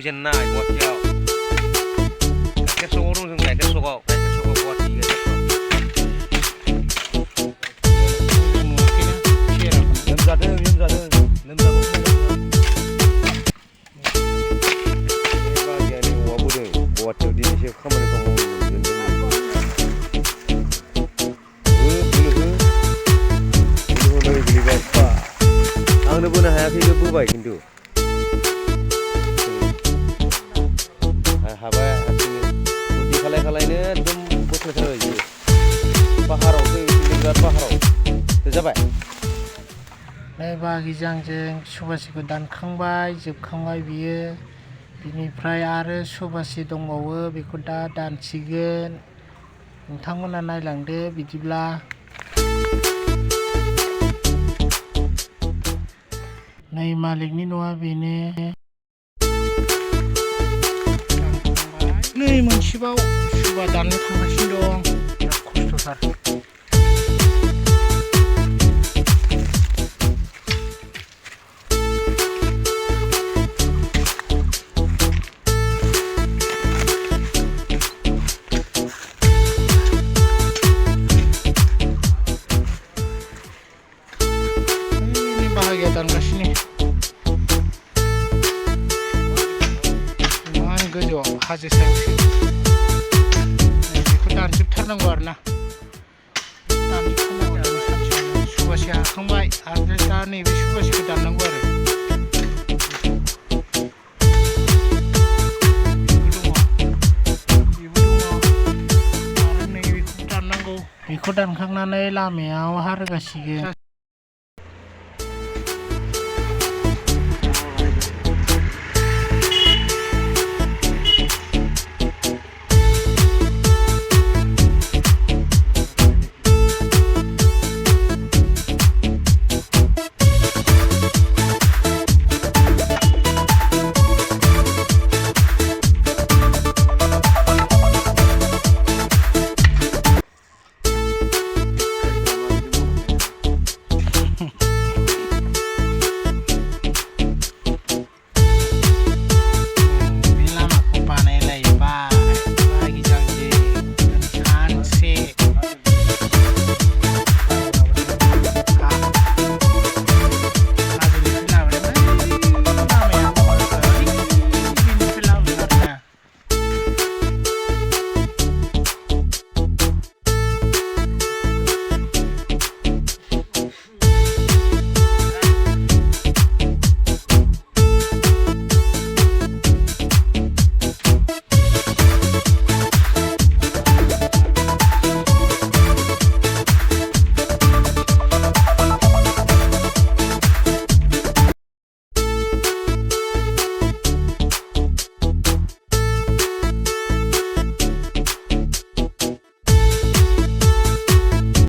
जेन्नाय गुवाहाटियाव गाइखेर सकाव दं जों गाइखेर सकाव गुवाहाटि गाइखेर सक लोमजादों लोमजागौ बागियानि हौवाबोदों गुवाहाटियाव दिनैसो खामानिखौ मावनो आंनो बोनो हायाखै बोबाय खिन्थु हाबाय हारसिंनो बुद्धि खालाय खालायनो एकदम बोस्लायथारबाय बियो पाहारावसो बिराद पाहाराव जाबाय बागिजांजों सुबासिखौ दानखांबाय जोबखांबाय बियो बिनिफ्राय आरो सुबासि दंबावो बेखौ दा दानसिगोन नोंथांमोना नायलांदो बिदिब्ला नै मालिकनि न'आ बेनो नै मोनसेबाव सुबा दाननो थांगासिनो दं बिराद खस्थ'थार bahagia दानगासिनो मान गोजौ हाजो सायावसो बेखौ दानजोबथारनांगौ आरोना दानजोबथारनांगौ सानसेयावनो सुबासि हाखांबाय आरो दा नैबे सुबासिखौ दाननांगौ आरो बेबो दङ आरो नैबेखौ दाननांगौ बेखौ दानखांनानै लामायाव हा रोगासिगोन